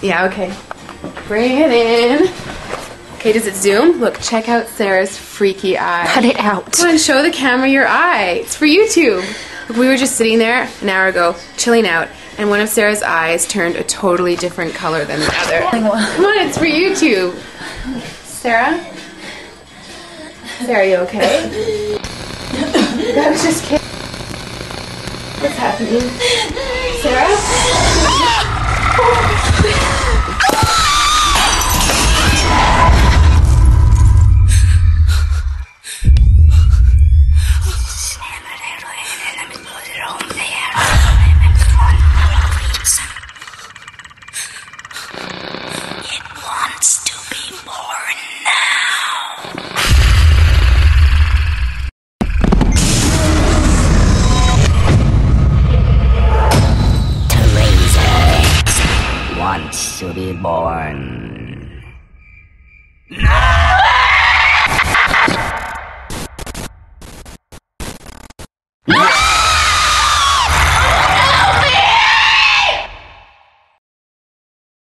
Yeah, okay. Bring it in. Okay, does it zoom? Look, check out Sarah's freaky eye. Cut it out. Come on, show the camera your eye. It's for YouTube. Look, we were just sitting there an hour ago, chilling out, and one of Sarah's eyes turned a totally different color than the other. Come on, it's for YouTube. Sarah? Sarah, are you okay? I was just kidding. What's happening? Sarah? It wants to be born now. Teresa wants to be born